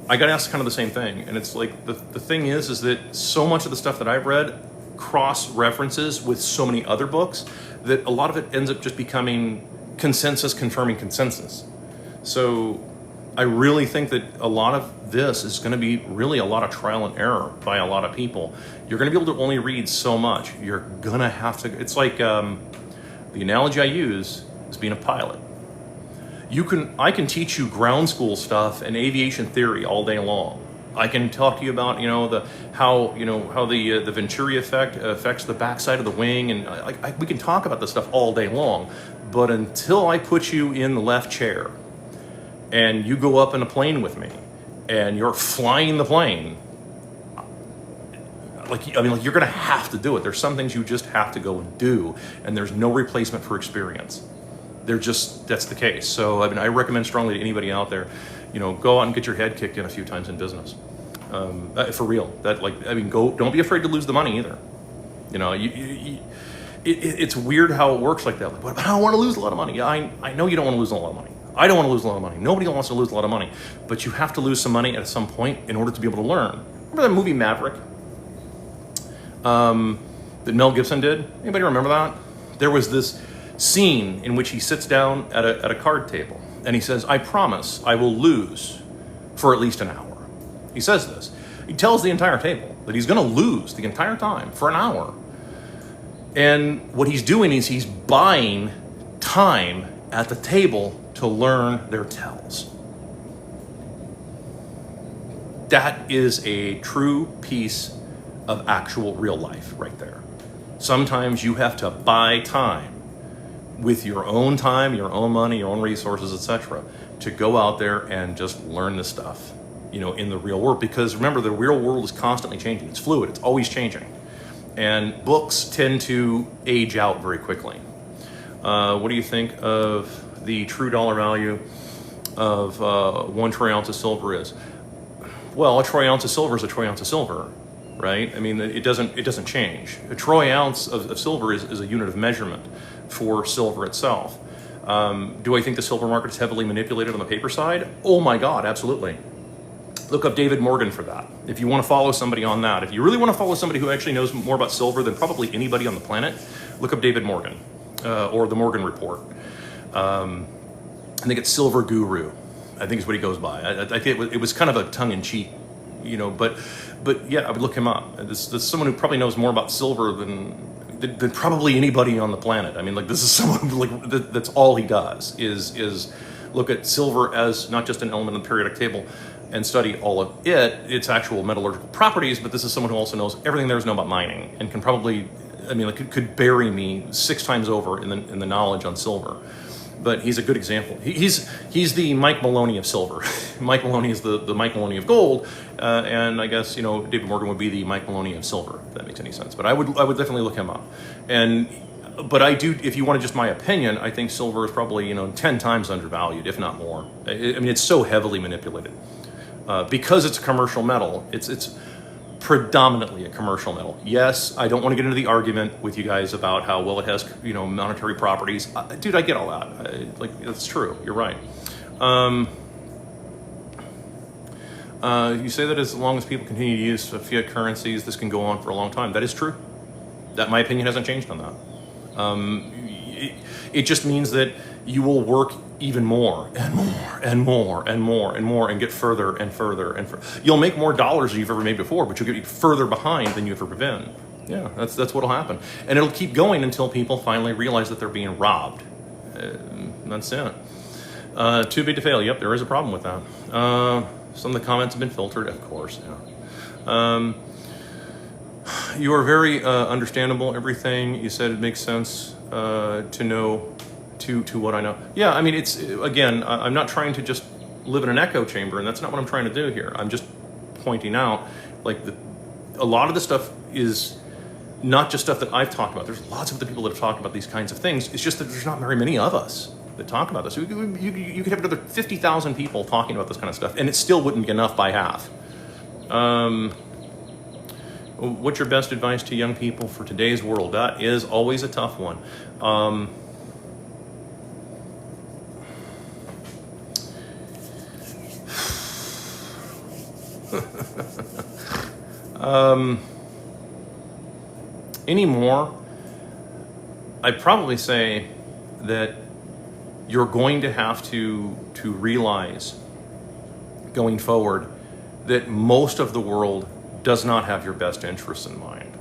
I got asked kind of the same thing, and it's like the thing is that so much of the stuff that I've read cross references with so many other books that a lot of it ends up just becoming consensus confirming consensus. So I really think that a lot of this is going to be really a lot of trial and error by a lot of people. You're going to be able to only read so much. You're going to have to, it's like the analogy I use is being a pilot. I can teach you ground school stuff and aviation theory all day long. I can talk to you about, how the Venturi effect affects the backside of the wing, and we can talk about this stuff all day long. But until I put you in the left chair and you go up in a plane with me and you're flying the plane, you're going to have to do it. There's some things you just have to go and do, and there's no replacement for experience. That's the case. So, I recommend strongly to anybody out there, go out and get your head kicked in a few times in business. For real. Don't be afraid to lose the money either. It's weird how it works like that. But I don't want to lose a lot of money. I know you don't want to lose a lot of money. I don't want to lose a lot of money. Nobody wants to lose a lot of money. But you have to lose some money at some point in order to be able to learn. Remember that movie Maverick? That Mel Gibson did? Anybody remember that? There was this scene in which he sits down at a card table and he says, "I promise I will lose for at least an hour." He says this. He tells the entire table that he's going to lose the entire time for an hour. And what he's doing is he's buying time at the table to learn their tells. That is a true piece of actual real life right there. Sometimes you have to buy time with your own time, your own money, your own resources, etc., to go out there and just learn this stuff, in the real world. Because remember, the real world is constantly changing. It's fluid. It's always changing. And books tend to age out very quickly. What do you think of the true dollar value of 1 troy ounce of silver is? Well, a troy ounce of silver is a troy ounce of silver, right? It doesn't change. A troy ounce of silver is a unit of measurement for silver itself. Do I think the silver market is heavily manipulated on the paper side? Oh my God, absolutely. Look up David Morgan for that. If you want to follow somebody on that, if you really want to follow somebody who actually knows more about silver than probably anybody on the planet, look up David Morgan or the Morgan Report. I think it's Silver Guru, I think is what he goes by. I think it was kind of a tongue-in-cheek, but yeah, I would look him up. This is someone who probably knows more about silver than probably anybody on the planet. This is someone who, that's all he does is look at silver as not just an element of the periodic table and study all of its actual metallurgical properties, but this is someone who also knows everything there is to know about mining and can probably, could bury me 6 times over in the knowledge on silver. But he's a good example. He's the Mike Maloney of silver. Mike Maloney is the Mike Maloney of gold, and I guess David Morgan would be the Mike Maloney of silver, if that makes any sense. But I would definitely look him up. But I do, if you want just my opinion, I think silver is probably 10 times undervalued, if not more. It's so heavily manipulated because it's a commercial metal. It's predominantly a commercial metal. Yes, I don't want to get into the argument with you guys about how well it has, monetary properties. Dude, I get all that. That's true. You're right. You say that as long as people continue to use fiat currencies, this can go on for a long time. That is true. That my opinion hasn't changed on that. It just means that you will work even more and more and more and more and more and get further and further and further. You'll make more dollars than you've ever made before, but you'll get further behind than you've ever been. Yeah, that's what'll happen. And it'll keep going until people finally realize that they're being robbed. That's it. Too big to fail. Yep, there is a problem with that. Some of the comments have been filtered, of course. Yeah. You are very understandable. Everything you said, it makes sense to know to what I know. Yeah, it's again, I'm not trying to just live in an echo chamber, and that's not what I'm trying to do here. I'm just pointing out, a lot of the stuff is not just stuff that I've talked about. There's lots of the people that have talked about these kinds of things. It's just that there's not very many of us that talk about this. You could have another 50,000 people talking about this kind of stuff, and it still wouldn't be enough by half. What's your best advice to young people for today's world? That is always a tough one. Anymore, I'd probably say that you're going to have to realize going forward that most of the world does not have your best interests in mind.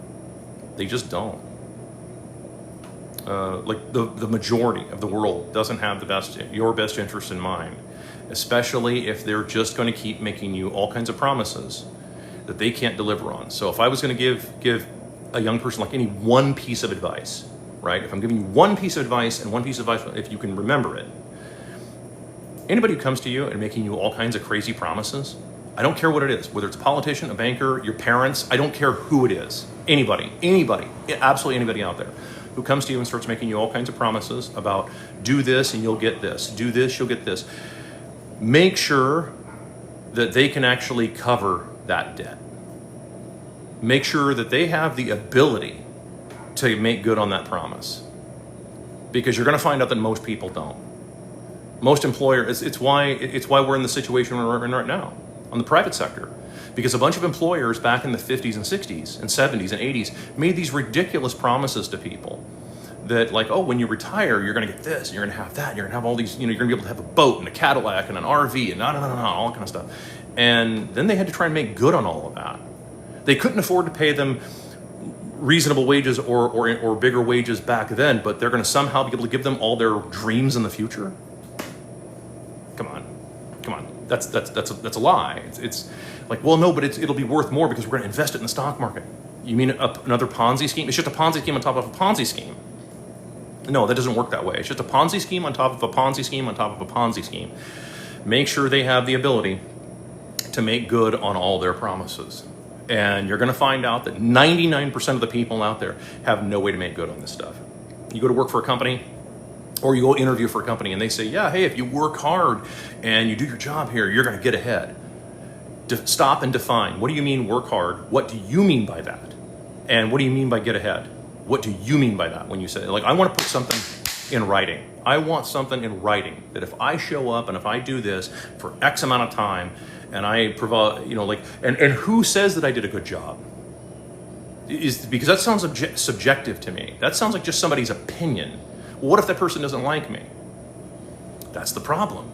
They just don't. like the majority of the world doesn't have your best interest in mind, especially if they're just going to keep making you all kinds of promises that they can't deliver on. So if I was going to give a young person like any one piece of advice, right? If I'm giving you one piece of advice and one piece of advice, if you can remember it, anybody who comes to you and making you all kinds of crazy promises, I don't care what it is, whether it's a politician, a banker, your parents, I don't care who it is. Anybody, absolutely anybody out there who comes to you and starts making you all kinds of promises about do this and you'll get this, do this, you'll get this. Make sure that they can actually cover that debt. Make sure that they have the ability to make good on that promise. Because you're going to find out that most people don't. Most employers, it's why we're in the situation we're in right now on the private sector. Because a bunch of employers back in the 50s and 60s and 70s and 80s made these ridiculous promises to people that like, oh, when you retire, you're going to get this, and you're going to have that, and you're going to have all these, you're going to be able to have a boat and a Cadillac and an RV and all kind of stuff. And then they had to try and make good on all of that. They couldn't afford to pay them reasonable wages or bigger wages back then, but they're going to somehow be able to give them all their dreams in the future. Come on. That's a lie. It's like, well, no, but it'll be worth more because we're going to invest it in the stock market. You mean another Ponzi scheme? It's just a Ponzi scheme on top of a Ponzi scheme. No, that doesn't work that way. It's just a Ponzi scheme on top of a Ponzi scheme on top of a Ponzi scheme. Make sure they have the ability to make good on all their promises. And you're going to find out that 99% of the people out there have no way to make good on this stuff. You go to work for a company, or you go interview for a company and they say, yeah, hey, if you work hard and you do your job here, you're going to get ahead. Stop and define. What do you mean work hard? What do you mean by that? And what do you mean by get ahead? What do you mean by that when you say, like, I want to put something in writing. I want something in writing that if I show up and if I do this for X amount of time and I provide, and who says that I did a good job? Because that sounds subjective to me. That sounds like just somebody's opinion. Well, what if that person doesn't like me? That's the problem.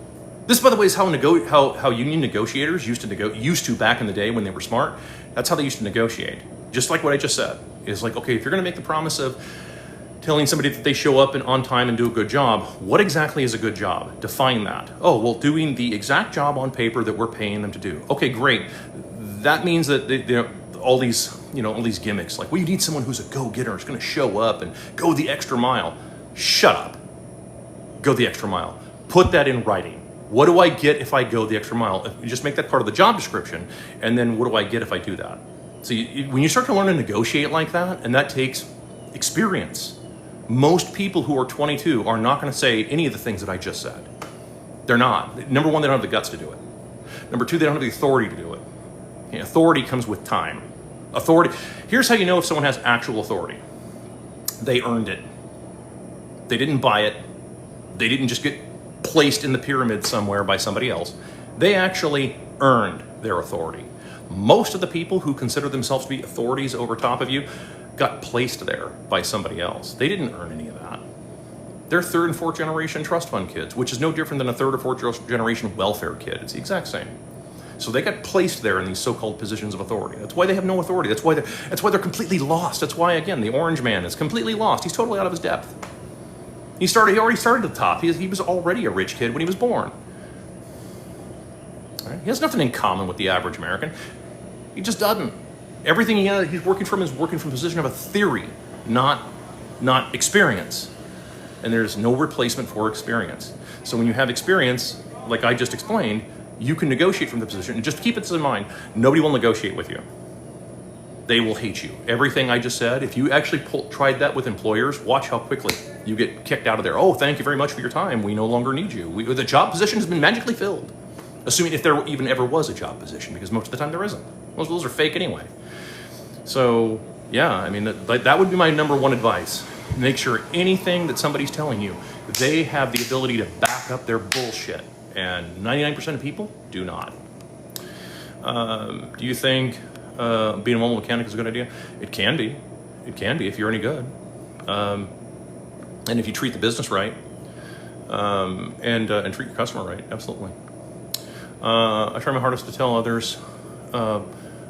This, by the way, is how union negotiators used to back in the day when they were smart. That's how they used to negotiate. Just like what I just said. It's like, okay, if you're going to make the promise of telling somebody that they show up and on time and do a good job, what exactly is a good job? Define that. Oh, well, doing the exact job on paper that we're paying them to do. Okay, great. That means that all these gimmicks, like, well, you need someone who's a go-getter, who's going to show up and go the extra mile. Shut up. Go the extra mile. Put that in writing. What do I get if I go the extra mile? You just make that part of the job description, and then what do I get if I do that? So when you start to learn to negotiate like that, and that takes experience, most people who are 22 are not going to say any of the things that I just said. They're not. Number one, they don't have the guts to do it. Number two, they don't have the authority to do it. Authority comes with time. Authority. Here's how you know if someone has actual authority. They earned it. They didn't buy it. They didn't just get placed in the pyramid somewhere by somebody else. They actually earned their authority. Most of the people who consider themselves to be authorities over top of you got placed there by somebody else. They didn't earn any of that. They're third and fourth generation trust fund kids, which is no different than a third or fourth generation welfare kid. It's the exact same. So they got placed there in these so-called positions of authority. That's why they have no authority. That's why they're completely lost. That's why, again, the orange man is completely lost. He's totally out of his depth. He already started at the top. He was already a rich kid when he was born. Right? He has nothing in common with the average American. He just doesn't. Everything he's working from is working from a position of a theory, not experience. And there's no replacement for experience. So when you have experience, like I just explained, you can negotiate from the position. And just keep this in mind, nobody will negotiate with you. They will hate you. Everything I just said, if you actually tried that with employers, watch how quickly you get kicked out of there. Oh, thank you very much for your time. We no longer need you. The job position has been magically filled. Assuming if there even ever was a job position, because most of the time there isn't. Most of those are fake anyway. So, yeah, I mean, that would be my number one advice. Make sure anything that somebody's telling you, they have the ability to back up their bullshit. And 99% of people do not. Do you think being a mobile mechanic is a good idea? It can be. It can be if you're any good. And if you treat the business right and treat your customer right, absolutely. I try my hardest to tell others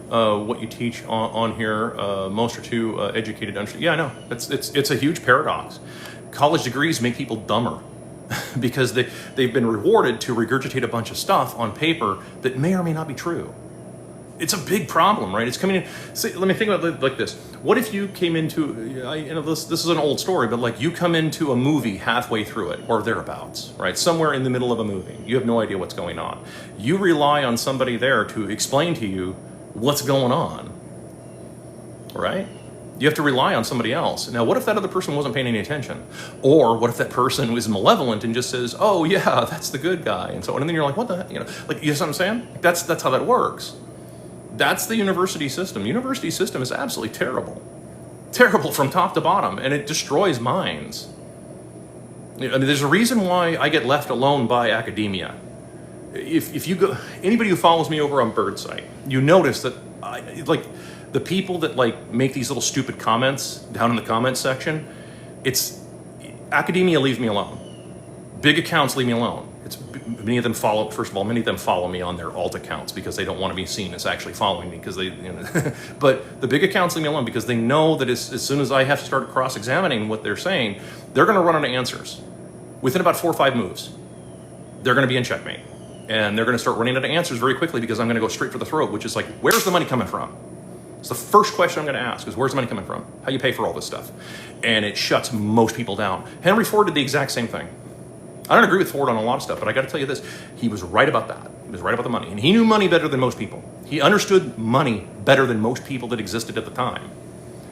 what you teach on here. Most are too educated to understand. Yeah, I know. It's a huge paradox. College degrees make people dumber because they've been rewarded to regurgitate a bunch of stuff on paper that may or may not be true. It's a big problem, right? It's coming in. See, let me think about it like this. What if you came into, this is an old story, but like you come into a movie halfway through it or thereabouts, right? Somewhere in the middle of a movie. You have no idea what's going on. You rely on somebody there to explain to you what's going on, right? You have to rely on somebody else. Now, what if that other person wasn't paying any attention? Or what if that person was malevolent and just says, oh yeah, that's the good guy, and so on. And then you're like, what the heck? You know what I'm saying? That's how that works. That's the university system. University system is absolutely terrible. Terrible from top to bottom, and it destroys minds. I mean, there's a reason why I get left alone by academia. If you go, anybody who follows me over on Birdsite, you notice that like the people that like make these little stupid comments down in the comments section, it's academia leaves me alone. Big accounts leave me alone. Many of them follow me on their alt accounts because they don't want to be seen as actually following me because they, but the big accounts leave me alone because they know that as soon as I have to start cross-examining what they're saying, they're going to run out of answers. Within about 4 or 5 moves, they're going to be in checkmate. And they're going to start running out of answers very quickly because I'm going to go straight for the throat, which is like, where's the money coming from? It's the first question I'm going to ask is, where's the money coming from? How you pay for all this stuff? And it shuts most people down. Henry Ford did the exact same thing. I don't agree with Ford on a lot of stuff, but I got to tell you this. He was right about that. He was right about the money. And he knew money better than most people. He understood money better than most people that existed at the time.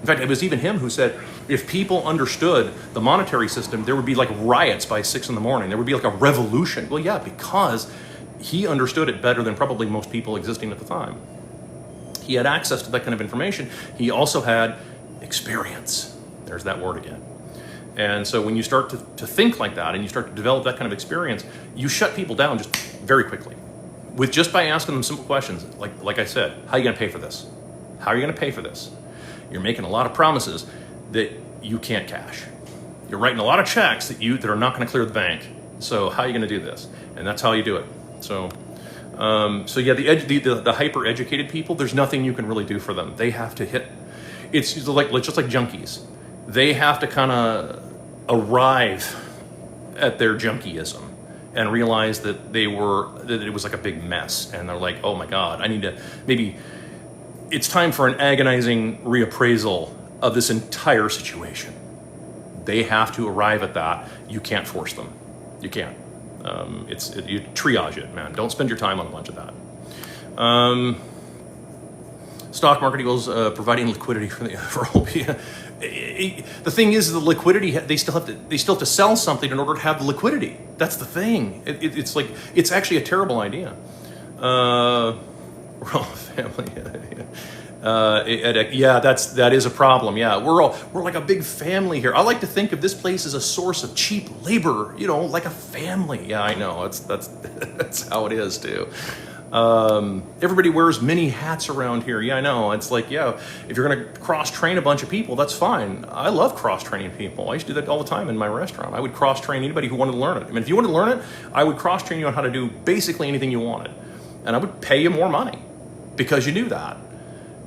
In fact, it was even him who said, if people understood the monetary system, there would be like riots by 6 in the morning. There would be like a revolution. Well, yeah, because he understood it better than probably most people existing at the time. He had access to that kind of information. He also had experience. There's that word again. And so when you start to think like that and you start to develop that kind of experience, you shut people down just very quickly. Just by asking them simple questions, like I said, how are you going to pay for this? How are you going to pay for this? You're making a lot of promises that you can't cash. You're writing a lot of checks that are not going to clear the bank. So how are you going to do this? And that's how you do it. So yeah, the hyper-educated people, there's nothing you can really do for them. They have to hit. It's just like junkies. They have to kind of arrive at their junkiism and realize that it was like a big mess, and they're like, oh my God, maybe it's time for an agonizing reappraisal of this entire situation. They have to arrive at that. You can't force them. You can't. You triage it, man. Don't spend your time on a bunch of that. Stock market equals providing liquidity for all people. The thing is, the liquidity, they still have to sell something in order to have the liquidity. That's the thing. It's actually a terrible idea. We're all family. Yeah, that is a problem. Yeah, we're like a big family here. I like to think of this place as a source of cheap labor. Like a family. Yeah, I know. That's how it is too. Everybody wears many hats around here. Yeah, I know. It's like, yeah, if you're going to cross-train a bunch of people, that's fine. I love cross-training people. I used to do that all the time in my restaurant. I would cross-train anybody who wanted to learn it. I mean, if you wanted to learn it, I would cross-train you on how to do basically anything you wanted. And I would pay you more money because you knew that.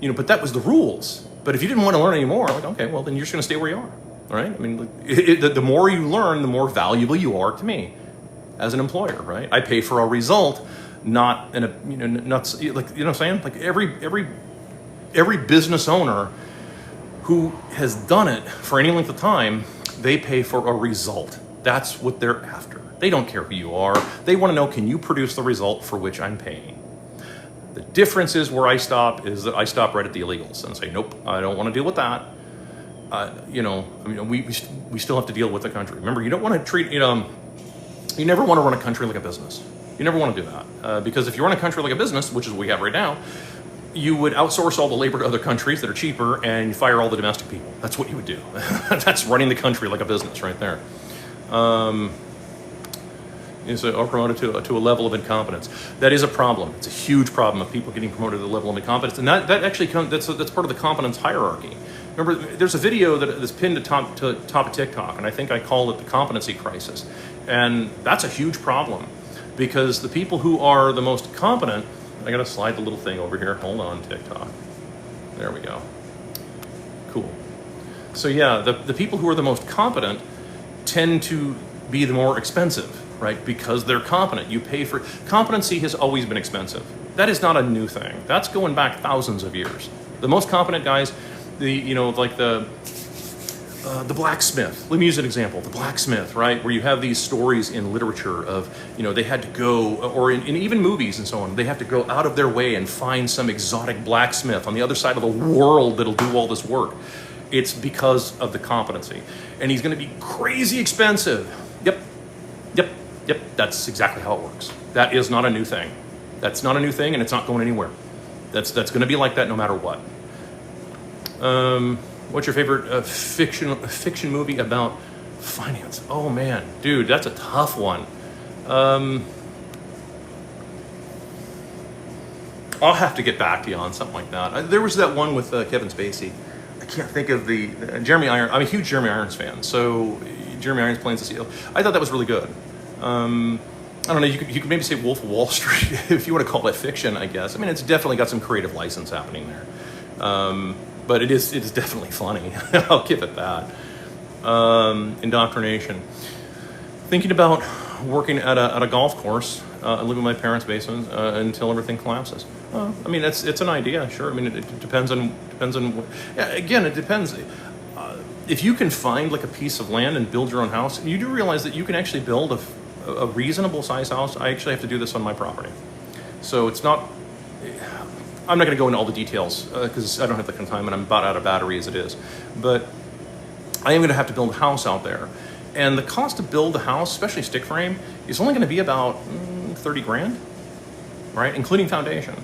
But that was the rules. But if you didn't want to learn anymore, like, okay, well, then you're just going to stay where you are. All right? I mean, the more you learn, the more valuable you are to me as an employer, right? I pay for a result, not in a, not like, you know what I'm saying? Like every business owner who has done it for any length of time, they pay for a result. That's what they're after. They don't care who you are. They want to know, can you produce the result for which I'm paying? The difference is where I stop is that I stop right at the illegals and say, nope, I don't want to deal with that. We still have to deal with the country. Remember, you don't want to treat, you never want to run a country like a business. You never want to do that. Because if you run a country like a business, which is what we have right now, you would outsource all the labor to other countries that are cheaper and you fire all the domestic people. That's what you would do. That's running the country like a business right there. Or promoted to a level of incompetence. That is a problem. It's a huge problem of people getting promoted to the level of incompetence. And that actually that's part of the competence hierarchy. Remember, there's a video that's pinned to top of TikTok, and I think I call it the competency crisis. And that's a huge problem because the people who are the most competent I gotta slide the little thing over here. Hold on, TikTok. There we go. Cool. So yeah, the people who are the most competent tend to be the more expensive, right? Because they're competent. You pay for competency has always been expensive. That is not a new thing. That's going back thousands of years. The most competent guys, like the blacksmith. Let me use an example. The blacksmith, right? Where you have these stories in literature of, they had to go, or in even movies and so on, they have to go out of their way and find some exotic blacksmith on the other side of the world that'll do all this work. It's because of the competency. And he's going to be crazy expensive. Yep. That's exactly how it works. That is not a new thing. That's not a new thing, and it's not going anywhere. That's going to be like that no matter what. What's your favorite fiction movie about finance? Oh man, dude, that's a tough one. I'll have to get back to you on something like that. There was that one with Kevin Spacey. I can't think of the Jeremy Irons. I'm a huge Jeremy Irons fan, so Jeremy Irons playing the CEO. I thought that was really good. I don't know. You could maybe say Wolf of Wall Street if you want to call that fiction. I guess. I mean, it's definitely got some creative license happening there, but it is definitely funny. I'll give it that. Indoctrination. Thinking about working at a golf course and living in my parents' basement until everything collapses. I mean, it's an idea, sure. I mean, it depends on. Yeah, again, it depends. If you can find like a piece of land and build your own house, you do realize that you can actually build a reasonable size house. I actually have to do this on my property, so it's not. I'm not going to go into all the details because I don't have the kind of time, and I'm about out of battery as it is. But I am going to have to build a house out there, and the cost to build the house, especially stick frame, is only going to be about 30 grand, right, including foundation.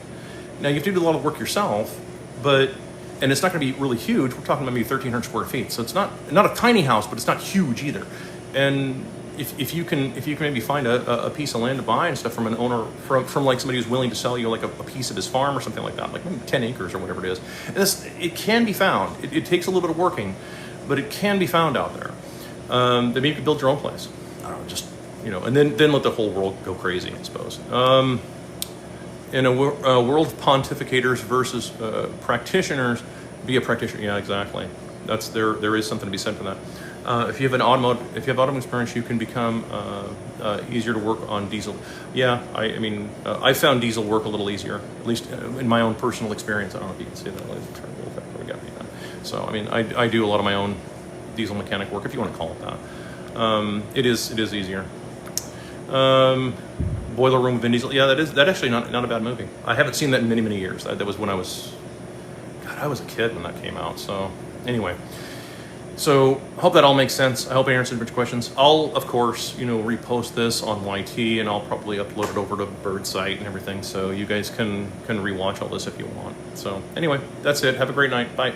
Now you have to do a lot of work yourself, and it's not going to be really huge. We're talking about maybe 1,300 square feet, so it's not a tiny house, but it's not huge either. And if you can maybe find a piece of land to buy and stuff from an owner, from like somebody who's willing to sell you like a piece of his farm or something like that, like maybe 10 acres or whatever it is, and it can be found. It takes a little bit of working, but it can be found out there. Then maybe you can build your own place. I don't know, just and then let the whole world go crazy, I suppose. In a world of pontificators versus practitioners, be a practitioner. Yeah, exactly. There is something to be said for that. If you have automotive experience, you can become easier to work on diesel. Yeah, I mean, I found diesel work a little easier, at least in my own personal experience. I don't know if you can see that. So I mean, I do a lot of my own diesel mechanic work, if you want to call it that. It is easier. Boiler Room, Vin Diesel. Yeah, that actually not a bad movie. I haven't seen that in many years. That was when I was a kid when that came out. So anyway, so hope that all makes sense. I hope I answered your questions. I'll of course repost this on YT, and I'll probably upload it over to Bird site and everything, so you guys can rewatch all this if you want. So anyway, that's it. Have a great night. Bye.